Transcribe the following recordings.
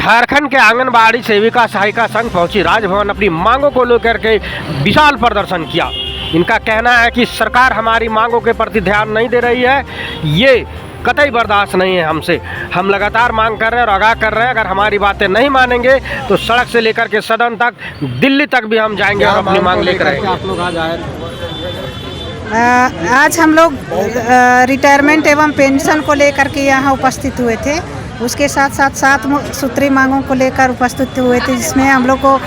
झारखंड के आंगनबाड़ी सेविका सहायिका संघ पहुंची राजभवन अपनी मांगों को लेकर के विशाल प्रदर्शन किया। इनका कहना है कि सरकार हमारी मांगों के प्रति ध्यान नहीं दे रही है, ये कतई बर्दाश्त नहीं है हमसे। हम लगातार मांग कर रहे हैं और आगाह कर रहे हैं, अगर हमारी बातें नहीं मानेंगे तो सड़क से लेकर के सदन तक, दिल्ली तक भी हम जाएंगे और अपनी मांग लेकर आएंगे। आप लोग आज आए आज हम लोग रिटायरमेंट एवं पेंशन को लेकर के यहाँ उपस्थित हुए थे। उसके साथ साथ 7 सूत्री मांगों को लेकर उपस्थित हुए थे, जिसमें हम लोग को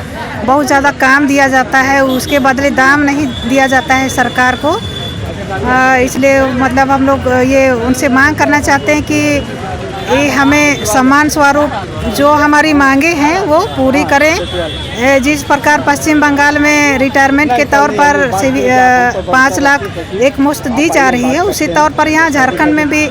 बहुत ज़्यादा काम दिया जाता है, उसके बदले दाम नहीं दिया जाता है सरकार को। इसलिए मतलब हम लोग ये उनसे मांग करना चाहते हैं कि ये हमें सम्मान स्वरूप जो हमारी मांगे हैं वो पूरी करें। जिस प्रकार पश्चिम बंगाल में रिटायरमेंट के तौर पर 5 लाख एक मुश्त दी जा रही है, उसी तौर पर यहाँ झारखंड में भी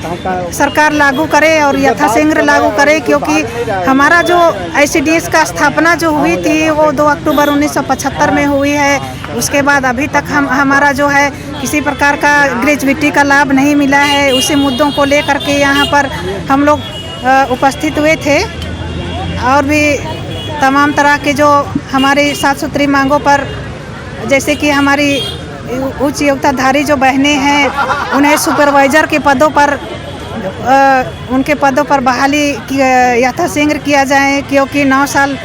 सरकार लागू करे और यथाशीघ्र लागू करे, क्योंकि हमारा जो ICDS का स्थापना जो हुई थी वो 2 अक्टूबर 1975 में हुई है। उसके बाद अभी तक हमारा जो है किसी प्रकार का ग्रेजुएटी का लाभ नहीं मिला है। उसी मुद्दों को लेकर के यहाँ पर हम लोग उपस्थित हुए थे और भी तमाम तरह के जो हमारी 7 सूत्री मांगों पर, जैसे कि हमारी उच्च योग्यताधारी जो बहनें हैं उन्हें सुपरवाइज़र के पदों पर उनके पदों पर बहाली यथाशीघ्र किया जाए, क्योंकि 9 साल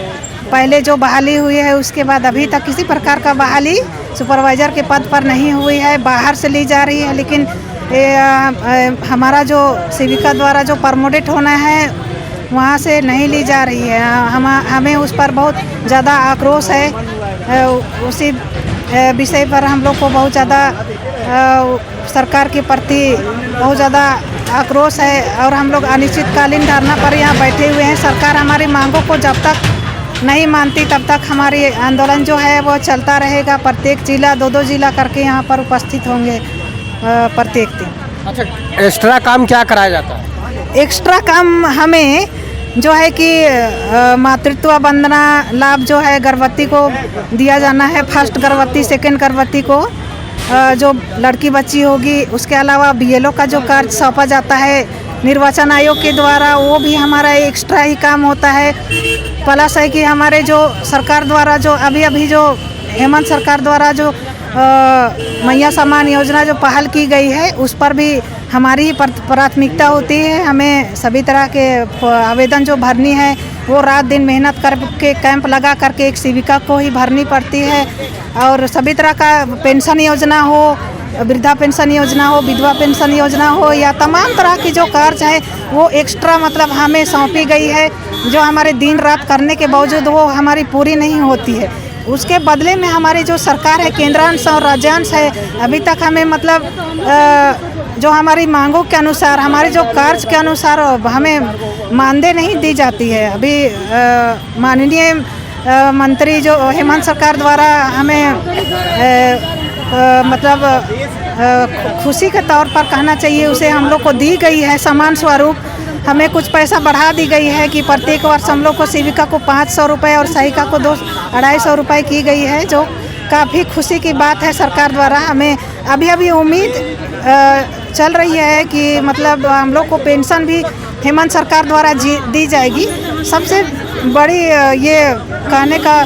पहले जो बहाली हुई है उसके बाद अभी तक किसी प्रकार का बहाली सुपरवाइज़र के पद पर नहीं हुई है, बाहर से ली जा रही है। लेकिन हमारा जो सेविका द्वारा जो प्रमोटेड होना है वहाँ से नहीं ली जा रही है। हमें उस पर बहुत ज़्यादा आक्रोश है। उसी विषय पर हम लोग को बहुत ज़्यादा सरकार के प्रति बहुत ज़्यादा आक्रोश है और हम लोग अनिश्चितकालीन धरना पर यहाँ बैठे हुए हैं। सरकार हमारी मांगों को जब तक नहीं मानती तब तक हमारी आंदोलन जो है वो चलता रहेगा। प्रत्येक जिला 2-2 जिला करके यहाँ पर उपस्थित होंगे प्रत्येक दिन। अच्छा, एक्स्ट्रा काम क्या कराया जाता है? एक्स्ट्रा काम हमें जो है कि मातृत्व वंदना लाभ जो है गर्भवती को दिया जाना है, फर्स्ट गर्भवती, सेकंड गर्भवती को जो लड़की बच्ची होगी। उसके अलावा BLO का जो कार्य सौंपा जाता है निर्वाचन आयोग के द्वारा, वो भी हमारा एक्स्ट्रा ही काम होता है। प्लस है कि हमारे जो सरकार द्वारा जो अभी जो हेमंत सरकार द्वारा जो मैया सम्मान योजना जो पहल की गई है उस पर भी हमारी ही प्राथमिकता होती है। हमें सभी तरह के आवेदन जो भरनी है वो रात दिन मेहनत करके कैंप लगा करके एक सेविका को ही भरनी पड़ती है। और सभी तरह का पेंशन योजना हो, वृद्धा पेंशन योजना हो, विधवा पेंशन योजना हो, या तमाम तरह की जो कार्य है वो एक्स्ट्रा मतलब हमें सौंपी गई है, जो हमारे दिन रात करने के बावजूद वो हमारी पूरी नहीं होती है। उसके बदले में हमारी जो सरकार है, केंद्रांश और राज्यांश है, अभी तक हमें मतलब जो हमारी मांगों के अनुसार, हमारे जो कार्य के अनुसार हमें मानदेय नहीं दी जाती है। अभी माननीय मंत्री जो हेमंत सरकार द्वारा हमें मतलब खुशी के तौर पर कहना चाहिए, उसे हम लोग को दी गई है सम्मान स्वरूप। हमें कुछ पैसा बढ़ा दी गई है कि प्रत्येक वर्ष हम लोग को सेविका को 500 रुपये और सहायिका को 250 रुपये की गई है, जो काफ़ी खुशी की बात है सरकार द्वारा। हमें अभी उम्मीद चल रही है कि मतलब हम लोग को पेंशन भी हेमंत सरकार द्वारा दी जाएगी। सबसे बड़ी ये कहने का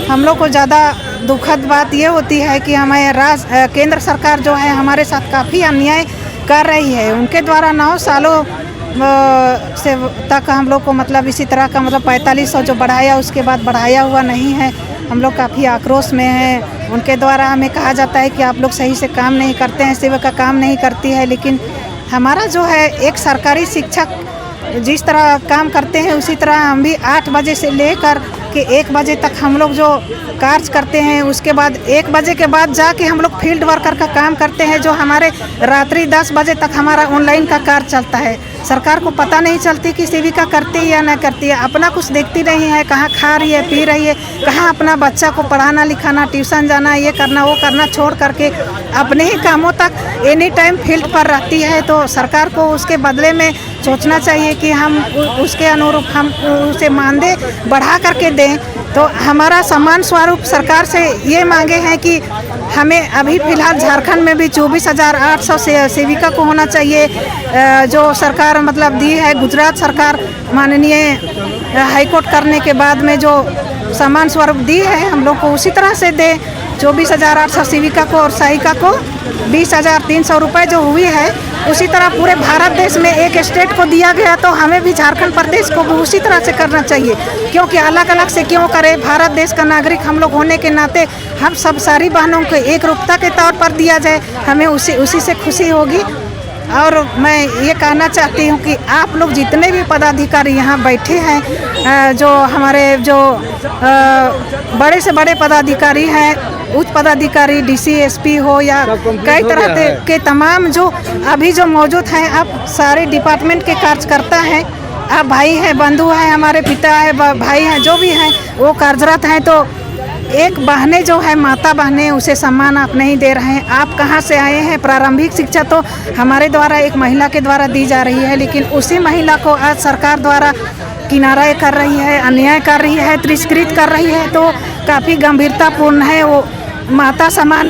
हम लोग को ज़्यादा दुखद बात ये होती है कि हमारे केंद्र सरकार जो है हमारे साथ काफ़ी अन्याय कर रही है। उनके द्वारा 9 सालों से तक हम लोग को मतलब इसी तरह का मतलब 4500 जो बढ़ाया, उसके बाद बढ़ाया हुआ नहीं है। हम लोग काफ़ी आक्रोश में हैं। उनके द्वारा हमें कहा जाता है कि आप लोग सही से काम नहीं करते हैं, सेविका काम नहीं करती है। लेकिन हमारा जो है एक सरकारी शिक्षक जिस तरह काम करते हैं उसी तरह हम भी 8 बजे से लेकर के 1 बजे तक हम लोग जो कार्य करते हैं, उसके बाद 1 बजे के बाद जाके हम लोग फील्ड वर्कर का काम करते हैं, जो हमारे रात्रि 10 बजे तक हमारा ऑनलाइन का कार्य चलता है। सरकार को पता नहीं चलती कि सेविका करती है या ना करती है, अपना कुछ देखती नहीं है, कहाँ खा रही है, पी रही है, कहाँ अपना बच्चा को पढ़ाना लिखाना, ट्यूशन जाना, ये करना वो करना छोड़ करके अपने ही कामों तक एनी टाइम फील्ड पर रहती है। तो सरकार को उसके बदले में सोचना चाहिए कि हम उसके अनुरूप हम उसे मानदेय बढ़ा करके दें। तो हमारा सम्मान स्वरूप सरकार से ये मांगे हैं कि हमें अभी फ़िलहाल झारखंड में भी 24,800 से सेविका को होना चाहिए। जो सरकार मतलब दी है, गुजरात सरकार माननीय हाईकोर्ट करने के बाद में जो सम्मान स्वरूप दी है, हम लोग को उसी तरह से दे। 24,800 सेविका को और सहायिका को 20,300 रुपये जो हुई है, उसी तरह पूरे भारत देश में एक स्टेट को दिया गया, तो हमें भी झारखंड प्रदेश को भी उसी तरह से करना चाहिए। क्योंकि अलग अलग से क्यों करें? भारत देश का नागरिक हम लोग होने के नाते हम सब सारी बहनों को एक रूपता के तौर पर दिया जाए, हमें उसी से खुशी होगी। और मैं ये कहना चाहती हूँ कि आप लोग जितने भी पदाधिकारी यहाँ बैठे हैं, जो हमारे जो बड़े से बड़े पदाधिकारी हैं, उच्च पदाधिकारी, डीसी, एसपी हो या कई तरह के तमाम जो अभी जो मौजूद हैं, आप सारे डिपार्टमेंट के कार्यकर्ता हैं, आप भाई हैं, बंधु हैं, हमारे पिता है, भाई हैं, जो भी हैं वो कार्यरत हैं। तो एक बहने जो है, माता बहने, उसे सम्मान आप नहीं दे रहे हैं। आप कहाँ से आए हैं? प्रारंभिक शिक्षा तो हमारे द्वारा एक महिला के द्वारा दी जा रही है, लेकिन उसी महिला को आज सरकार द्वारा किनारा कर रही है, अन्याय कर रही है, तिरस्कृत कर रही है। तो काफ़ी गंभीरतापूर्ण है। वो माता समान,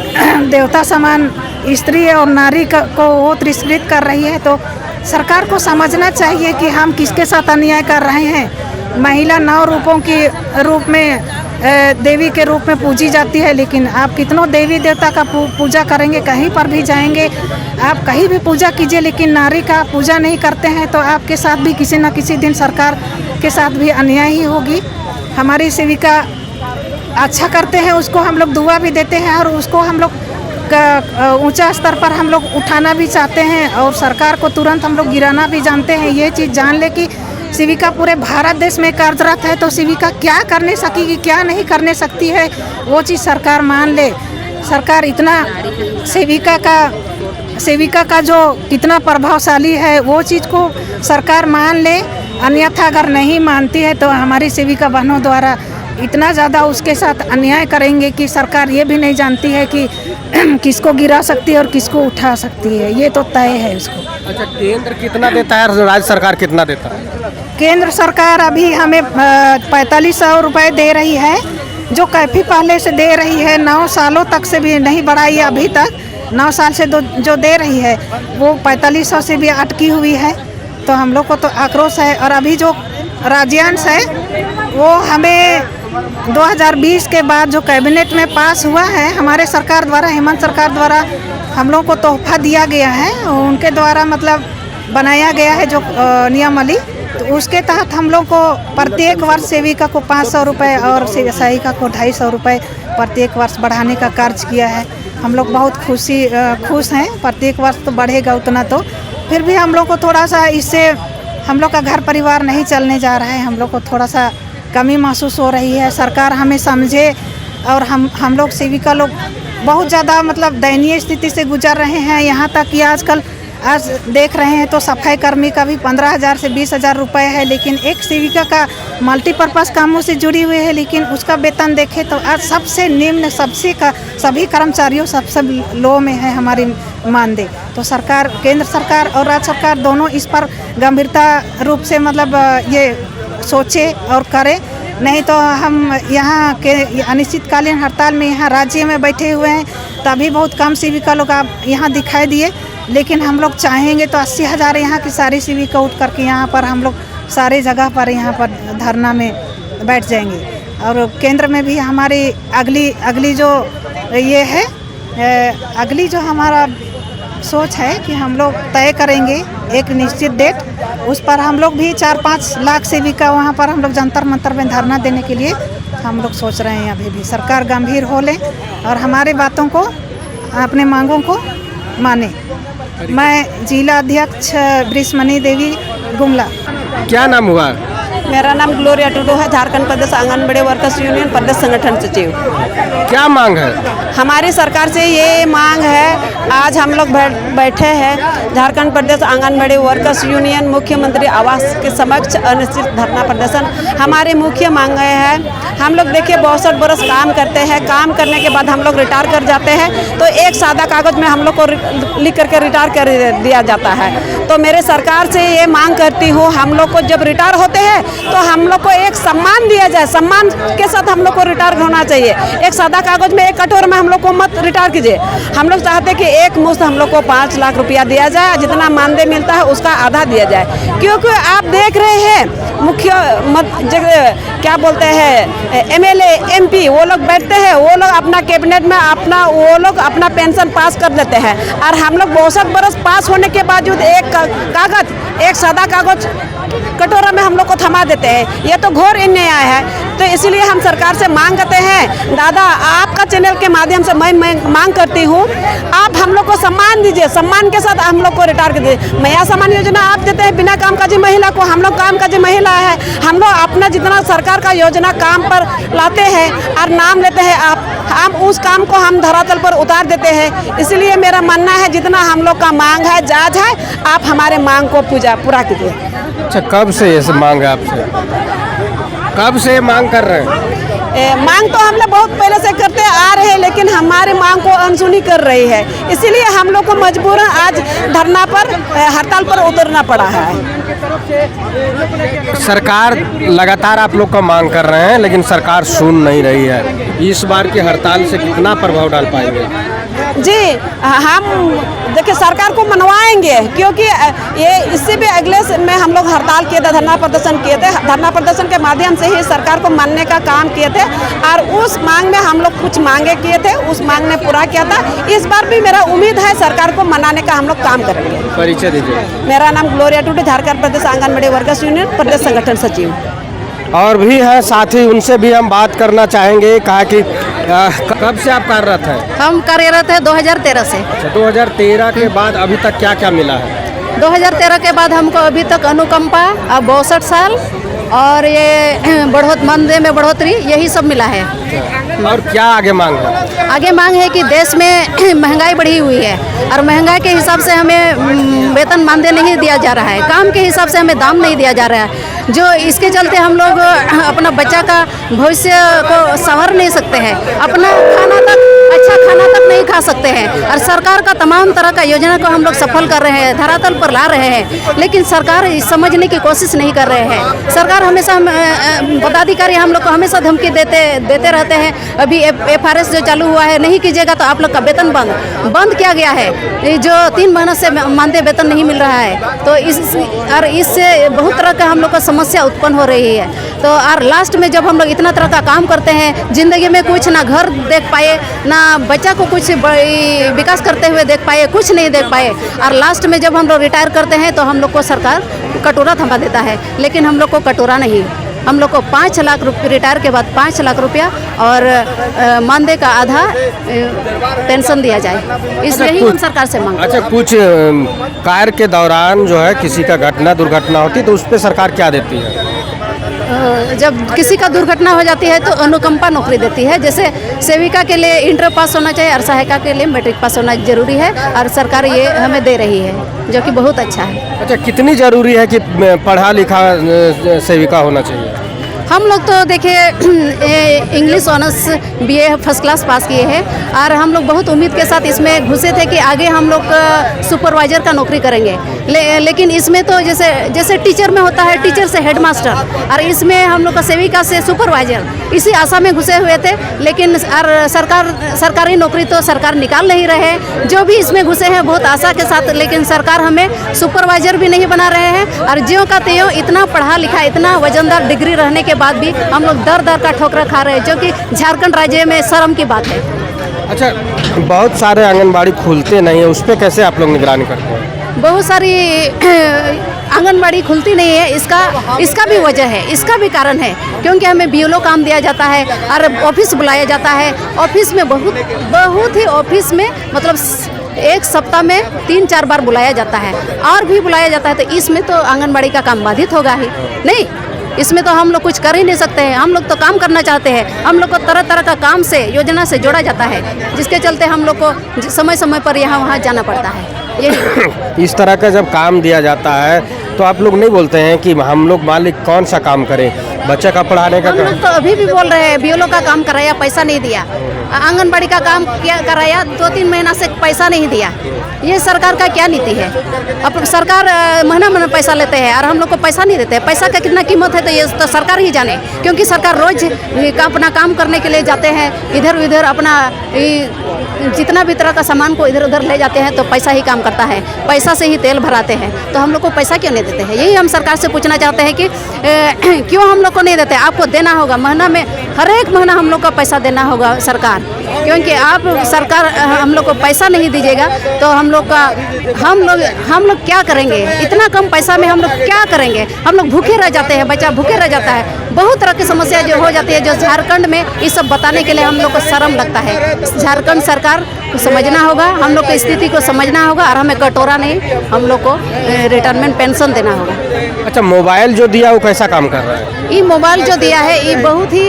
देवता समान स्त्री और नारी को वो तिरस्कृत कर रही है। तो सरकार को समझना चाहिए कि हम किसके साथ अन्याय कर रहे हैं। महिला 9 रूपों के रूप में देवी के रूप में पूजी जाती है, लेकिन आप कितनों देवी देवता का पूजा करेंगे? कहीं पर भी जाएंगे, आप कहीं भी पूजा कीजिए, लेकिन नारी का पूजा नहीं करते हैं, तो आपके साथ भी किसी न किसी दिन सरकार के साथ भी अन्याय ही होगी। हमारी सेविका अच्छा करते हैं, उसको हम लोग दुआ भी देते हैं और उसको हम लोग ऊंचा स्तर पर हम लोग उठाना भी चाहते हैं, और सरकार को तुरंत हम लोग गिराना भी जानते हैं। ये चीज़ जान ले कि सेविका पूरे भारत देश में कार्यरत है, तो सेविका क्या करने सकेगी, क्या नहीं करने सकती है, वो चीज़ सरकार मान ले। सरकार इतना सेविका का जो कितना प्रभावशाली है, वो चीज़ को सरकार मान ले। अन्यथा अगर नहीं मानती है तो हमारी सेविका बहनों द्वारा इतना ज़्यादा उसके साथ अन्याय करेंगे कि सरकार ये भी नहीं जानती है कि किसको गिरा सकती है और किसको उठा सकती है। ये तो तय है उसको। अच्छा, केंद्र कितना देता है, राज्य सरकार कितना देता है? केंद्र सरकार अभी हमें 4500 रुपये दे रही है, जो काफ़ी पहले से दे रही है। 9 सालों तक से भी नहीं बढ़ाई है अभी तक। 9 साल से जो दे रही है वो 4500 से भी अटकी हुई है। तो हम लोग को तो आक्रोश है। और अभी जो राज्यांश है वो हमें 2020 के बाद जो कैबिनेट में पास हुआ है, हमारे सरकार द्वारा, हेमंत सरकार द्वारा हम लोग को तोहफा दिया गया है। उनके द्वारा मतलब बनाया गया है जो नियमावली, तो उसके तहत हम लोग को प्रत्येक वर्ष सेविका को 500 रुपये और सहायिका को 250 रुपये प्रत्येक वर्ष बढ़ाने का कार्य किया है। हम लोग बहुत खुश हैं। प्रत्येक वर्ष तो बढ़ेगा उतना, तो फिर भी हम लोग को थोड़ा सा इससे हम लोग का घर परिवार नहीं चलने जा रहा है। हम लोग को थोड़ा सा कमी महसूस हो रही है। सरकार हमें समझे। और हम लोग सेविका लोग बहुत ज़्यादा मतलब दयनीय स्थिति से गुजर रहे हैं। यहाँ तक कि आज देख रहे हैं तो सफाई कर्मी का भी 15,000 से 20,000 रुपये है, लेकिन एक सेविका का मल्टीपर्पज़ कामों से जुड़ी हुई है, लेकिन उसका वेतन देखें तो आज सबसे निम्न, सभी कर्मचारियों सबसे लो में है हमारी मानदेय। तो सरकार, केंद्र सरकार और राज्य सरकार दोनों इस पर गंभीरता रूप से मतलब ये सोचे और करे। नहीं तो हम यहाँ के अनिश्चितकालीन हड़ताल में यहाँ राज्य में बैठे हुए हैं, तभी बहुत कम सेविका लोग आप यहाँ दिखाई दिए। लेकिन हम लोग चाहेंगे तो 80,000 यहाँ की सारी सेविका उठ करके यहाँ पर हम लोग सारे जगह पर यहाँ पर धरना में बैठ जाएंगे। और केंद्र में भी हमारी अगली जो ये है, अगली जो हमारा सोच है कि हम लोग तय करेंगे एक निश्चित डेट, उस पर हम लोग भी 4-5 लाख सेविका वहाँ पर हम लोग जंतर मंतर में धरना देने के लिए हम लोग सोच रहे हैं। अभी भी सरकार गंभीर हो ले और हमारे बातों को, अपने मांगों को माने। मैं जिला अध्यक्ष ब्रिस्मनी देवी गुमला। क्या नाम हुआ? मेरा नाम ग्लोरिया टुडू है, झारखंड प्रदेश आंगनबाड़ी वर्कर्स यूनियन प्रदेश संगठन सचिव। क्या मांग है? हमारी सरकार से ये मांग है, आज हम लोग बैठे हैं झारखंड प्रदेश आंगनबाड़ी वर्कर्स यूनियन मुख्यमंत्री आवास के समक्ष अनिश्चित धरना प्रदर्शन। हमारी मुख्य मांग है, हम लोग देखिए 62 बरस काम करते हैं, काम करने के बाद हम लोग रिटायर कर जाते हैं, तो एक सादा कागज़ में हम लोग को लिख करके रिटायर कर दिया जाता है। तो मेरे सरकार से ये मांग करती हूँ, हम लोग को जब रिटायर होते हैं तो हम लोग को एक सम्मान दिया जाए, सम्मान के साथ हम लोग को रिटायर होना चाहिए। एक सादा कागज में एक कटोर में हम लोग को मत रिटायर कीजिए। हम लोग चाहते हैं कि एक मुश्त हम लोग को 5 लाख रुपया दिया जाए, जितना मानदेय मिलता है उसका आधा दिया जाए। क्योंकि आप देख रहे हैं क्या बोलते हैं MLA MP वो लोग बैठते हैं, वो लोग अपना कैबिनेट में वो लोग अपना पेंशन पास कर देते हैं, और हम लोग 62 बरस पास होने के बावजूद एक सादा कागज कटोरा में हम लोग को थमा देते हैं। ये तो घोर अन्याय है। तो इसीलिए हम सरकार से मांग करते हैं, दादा आपका चैनल के माध्यम से मैं मांग करती हूँ, आप हम लोग को सम्मान दीजिए, सम्मान के साथ हम लोग को रिटायर कर दीजिए। मैया सम्मान योजना आप देते हैं बिना काम काजी महिला को, हम लोग काम काजी महिला है, हम लोग अपना जितना सरकार का योजना काम पर लाते हैं और नाम लेते हैं, हम उस काम को हम धरातल पर उतार देते हैं। इसलिए मेरा मानना है जितना हम लोग का मांग है जायज है, आप हमारे मांग को पूरा कीजिए। अच्छा, कब से ये मांग है आपसे? कब से मांग कर रहे हैं? मांग तो हम लोग बहुत पहले से करते आ रहे हैं, लेकिन हमारे मांग को अनसुनी कर रही है। इसीलिए हम लोग को मजबूरन आज धरना पर हड़ताल पर उतरना पड़ा है। सरकार लगातार आप लोग का मांग कर रहे हैं, लेकिन सरकार सुन नहीं रही है। इस बार की हड़ताल से कितना प्रभाव डाल पाएंगे? जी, हम देखिए सरकार को मनवाएंगे, क्योंकि ये इससे भी अगले में हम लोग हड़ताल किए थे, धरना प्रदर्शन किए थे। धरना प्रदर्शन के माध्यम से ही सरकार को मानने का काम किए थे, और उस मांग में हम लोग कुछ मांगे किए थे, उस मांग ने पूरा किया था। इस बार भी मेरा उम्मीद है सरकार को मनाने का हम लोग काम करेंगे। परिचय दीजिए। मेरा नाम ग्लोरिया टूडू, झारखंड प्रदेश आंगनबाड़ी वर्कर्स यूनियन प्रदेश संगठन सचिव। और भी है साथी, उनसे भी हम बात करना चाहेंगे। कहा कि कब से आप कार्यरत हैं? हम कार्यरत है 2013 से। 2013 के बाद अभी तक क्या क्या मिला है? 2013 के बाद हमको अभी तक अनुकंपा, अब 62 साल और ये मानदेय में बढ़ोतरी, यही सब मिला है। और क्या आगे मांग है? आगे मांग है कि देश में महंगाई बढ़ी हुई है, और महंगाई के हिसाब से हमें वेतन मानदेय नहीं दिया जा रहा है, काम के हिसाब से हमें दाम नहीं दिया जा रहा है, जो इसके चलते हम लोग अपना बच्चा का भविष्य को संवर नहीं सकते हैं, अपना अच्छा खाना तक नहीं खा सकते हैं। और सरकार का तमाम तरह का योजना को हम लोग सफल कर रहे हैं, धरातल पर ला रहे हैं, लेकिन सरकार समझने की कोशिश नहीं कर रहे हैं। सरकार हमेशा पदाधिकारी हम लोग को हमेशा धमकी देते रहते हैं। अभी FRS जो चालू हुआ है, नहीं कीजिएगा तो आप लोग का वेतन बंद किया गया है, जो 3 महीनों से मानदेय वेतन नहीं मिल रहा है। तो इससे बहुत तरह का हम लोग को समस्या उत्पन्न हो रही है। तो और लास्ट में जब हम लोग इतना तरह का काम करते हैं, जिंदगी में कुछ ना घर देख पाए, ना बच्चा को कुछ विकास करते हुए देख पाए, कुछ नहीं देख पाए, और लास्ट में जब हम लोग रिटायर करते हैं तो हम लोग को सरकार कटोरा थमा देता है। लेकिन हम लोग को कटोरा नहीं, हम लोग को 5 लाख रुपये रिटायर के बाद 5 लाख रुपया और मानदेय का आधा पेंशन दिया जाए, इसलिए ही हम सरकार से मांग। अच्छा, कुछ कार्य के दौरान जो है किसी का दुर्घटना होती है तो उस पर सरकार क्या देती है? जब किसी का दुर्घटना हो जाती है तो अनुकंपा नौकरी देती है। जैसे सेविका के लिए इंटर पास होना चाहिए और सहायिका के लिए मैट्रिक पास होना जरूरी है, और सरकार ये हमें दे रही है, जो कि बहुत अच्छा है। अच्छा, कितनी जरूरी है कि पढ़ा लिखा सेविका होना चाहिए? हम लोग तो देखिए English honours BA first class pass किए हैं, और हम लोग बहुत उम्मीद के साथ इसमें घुसे थे कि आगे हम लोग सुपरवाइजर का नौकरी करेंगे। लेकिन इसमें तो जैसे टीचर में होता है, टीचर से हेडमास्टर, और इसमें हम लोग का सेविका से सुपरवाइजर, इसी आशा में घुसे हुए थे। लेकिन सरकारी नौकरी तो सरकार निकाल नहीं रहे। जो भी इसमें घुसे हैं बहुत आशा के साथ, लेकिन सरकार हमें सुपरवाइजर भी नहीं बना रहे हैं। और ज्यों का त्यों इतना पढ़ा लिखा, इतना वजनदार डिग्री रहने के बाद भी हम लोग दर का ठोकर खा रहे हैं, जो कि झारखंड राज्य में शर्म की बात है। अच्छा, बहुत सारे आंगनबाड़ी खुलते नहीं है, उस पर कैसे आप लोग निगरानी करते हैं? बहुत सारी आंगनबाड़ी खुलती नहीं है, इसका भी वजह है, इसका भी कारण है, क्योंकि हमें BLO काम दिया जाता है और ऑफिस बुलाया जाता है। ऑफिस में बहुत ही ऑफिस में मतलब एक सप्ताह में 3-4 बार बुलाया जाता है, और भी बुलाया जाता है। तो इसमें तो आंगनबाड़ी का काम बाधित होगा ही नहीं, इसमें तो हम लोग कुछ कर ही नहीं सकते हैं। हम लोग तो काम करना चाहते हैं, हम लोग को तरह तरह का काम से, योजना से जोड़ा जाता है, जिसके चलते हम लोग को समय समय पर यहाँ वहाँ जाना पड़ता है। यही इस तरह का जब काम दिया जाता है तो आप लोग नहीं बोलते हैं कि हम लोग मालिक कौन सा काम करें, बच्चे का पढ़ाने का? हम लोग तो अभी भी बोल रहे हैं BLO का काम कराया, पैसा नहीं दिया। आंगनबाड़ी का काम क्या कराया, 2-3 महीना से पैसा नहीं दिया। ये सरकार का क्या नीति है? अब सरकार महीना पैसा लेते हैं और हम लोग को पैसा नहीं देते। पैसा का कितना कीमत है तो ये तो सरकार ही जाने, क्योंकि सरकार रोज अपना काम करने के लिए जाते हैं, इधर उधर अपना जितना भी तरह का सामान को इधर उधर ले जाते हैं, तो पैसा ही काम करता है, पैसा से ही तेल भराते हैं। तो हम लोग को पैसा क्यों नहीं देते हैं? यही हम सरकार से पूछना चाहते हैं कि क्यों हम लोग को नहीं देते? आपको देना होगा, महीना में हर एक महीना हम लोग को पैसा देना होगा सरकार, क्योंकि आप सरकार हम लोग को पैसा नहीं दीजिएगा तो हम लोग क्या करेंगे? इतना कम पैसा में हम लोग क्या करेंगे? हम लोग भूखे रह जाते हैं, बच्चा भूखे रह जाता है। बहुत तरह की समस्या जो हो जाती है, जो झारखंड में ये सब बताने के लिए हम लोग को शर्म लगता है। झारखंड सरकार को समझना होगा, हम लोग की स्थिति को समझना होगा और हमें कटोरा नहीं, हम लोग को रिटायरमेंट पेंशन देना होगा। अच्छा, मोबाइल जो दिया वो कैसा काम कर रहा है? ये मोबाइल जो दिया है ये बहुत ही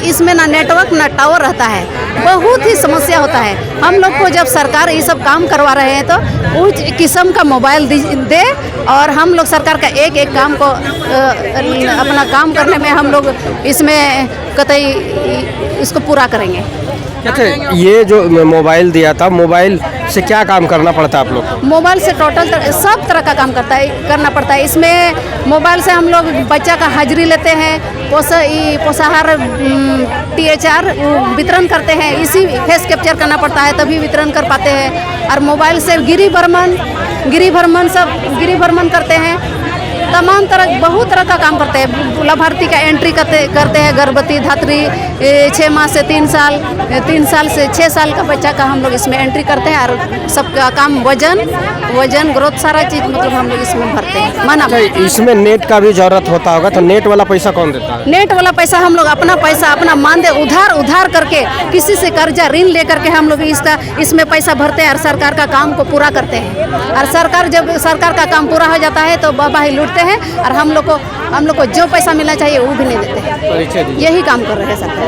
इसमें ना नेटवर्क ना टावर रहता है, बहुत ही समस्या होता है। हम लोग को जब सरकार ये सब काम करवा रहे हैं तो उस किस्म का मोबाइल दे और हम लोग सरकार का एक एक काम को अपना काम करने में हम लोग इसमें कतई इसको पूरा करेंगे। अच्छा, ये जो मोबाइल दिया था, मोबाइल से क्या काम करना पड़ता है आप लोग? मोबाइल से टोटल सब तरह का काम करना पड़ता है। इसमें मोबाइल से हम लोग बच्चा का हाजिरी लेते हैं, पोषाहार THR वितरण करते हैं, इसी फेस कैप्चर करना पड़ता है तभी वितरण कर पाते हैं। और मोबाइल से गिरी भ्रमण करते हैं, तमाम तरह बहुत तरह का काम करते हैं। लाभार्थी का एंट्री करते हैं, गर्भवती धात्री 6 माह से 3 साल से 6 साल का बच्चा का हम लोग इसमें एंट्री करते हैं और सबका काम वजन ग्रोथ सारा चीज़ मतलब हम लोग इसमें भरते हैं। माना इसमें नेट का भी जरूरत होता होगा, तो नेट वाला पैसा कौन देता है? नेट वाला पैसा हम लोग अपना पैसा अपना मानदे उधार करके किसी से कर्जा ऋण लेकर के हम लोग इसमें पैसा भरते हैं और सरकार का काम को पूरा करते हैं। और जब सरकार का काम पूरा हो जाता है तो बाबा ही लूटते हैं और हम लोग को जो पैसा मिलना चाहिए वो भी नहीं देते हैं। यही काम कर रहे हैं सरकार।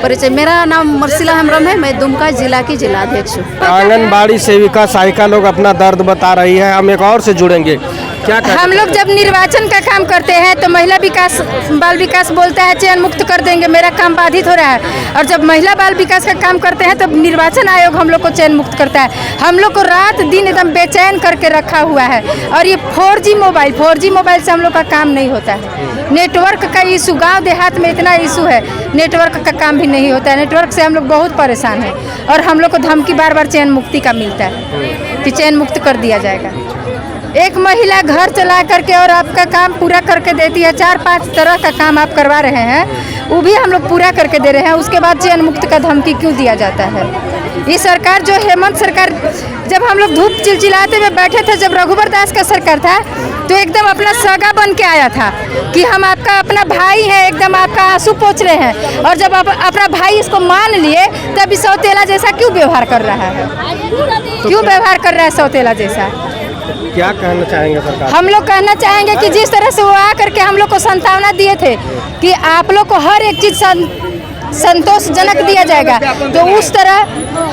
परिचय, मेरा नाम मर्सिला हेम्ब्रम है, मैं दुमका जिला की जिला अध्यक्ष हूँ। आंगनबाड़ी सेविका सहायिका लोग अपना दर्द बता रही है, हम एक और से जुड़ेंगे। क्या हम लोग जब निर्वाचन का काम करते हैं तो महिला विकास बाल विकास बोलता है चयन मुक्त कर देंगे, मेरा काम बाधित हो रहा है। और जब महिला बाल विकास का काम करते हैं तो निर्वाचन आयोग हम लोग को चयन मुक्त करता है। हम लोग को रात दिन एकदम बेचैन करके रखा हुआ है। और ये 4G मोबाइल से हम लोग का काम नहीं होता है। नेटवर्क का इशू, गाँव देहात में इतना इशू है, नेटवर्क का काम भी नहीं होता है। नेटवर्क से हम लोग बहुत परेशान हैं और हम लोग को धमकी बार चयन मुक्ति का मिलता है कि चयन मुक्त कर दिया जाएगा। एक महिला घर चला करके और आपका काम पूरा करके देती है, 4-5 तरह का काम आप करवा रहे हैं, वो भी हम लोग पूरा करके दे रहे हैं, उसके बाद चयन मुक्त का धमकी क्यों दिया जाता है? ये सरकार जो हेमंत सरकार, जब हम लोग धूप चिलचिलाते हुए बैठे थे, जब रघुवर दास का सरकार था तो एकदम अपना सगा बन के आया था कि हम आपका अपना भाई है, एकदम आपका आंसू पोंछ रहे हैं। और जब आप अपना भाई इसको मान लिए तब इस सौतेला जैसा क्यों व्यवहार कर रहा है? क्यों व्यवहार कर रहा है सौतेला जैसा? क्या कहना चाहेंगे सरकार? हम लोग कहना चाहेंगे कि जिस तरह से वो आ करके हम लोग को सांत्वना दिए थे कि आप लोग को हर एक चीज़ संतोषजनक दिया जाएगा, तो उस तरह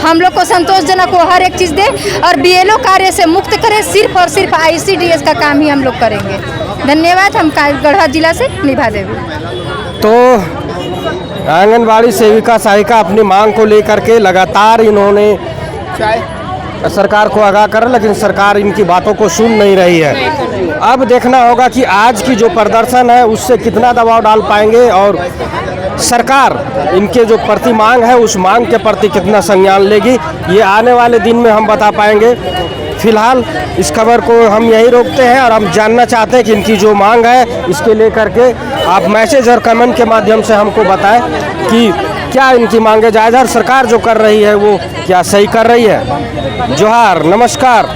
हम लोग को संतोषजनक वो हर एक चीज़ दे और BLO कार्य से मुक्त करें। सिर्फ और सिर्फ ICDS का काम ही हम लोग करेंगे। धन्यवाद। हम गढ़वा जिला से निभा देंगे। तो आंगनबाड़ी सेविका सहायिका अपनी मांग को लेकर के लगातार इन्होंने सरकार को आगाह कर, लेकिन सरकार इनकी बातों को सुन नहीं रही है। अब देखना होगा कि आज की जो प्रदर्शन है उससे कितना दबाव डाल पाएंगे और सरकार इनके जो प्रति मांग है उस मांग के प्रति कितना संज्ञान लेगी, ये आने वाले दिन में हम बता पाएंगे। फिलहाल इस खबर को हम यहीं रोकते हैं और हम जानना चाहते हैं कि इनकी जो मांग है इसके लेकर के आप मैसेज और कमेंट के माध्यम से हमको बताएं कि क्या इनकी मांगे जायज़ है और सरकार जो कर रही है वो क्या सही कर रही है। जोहार, नमस्कार।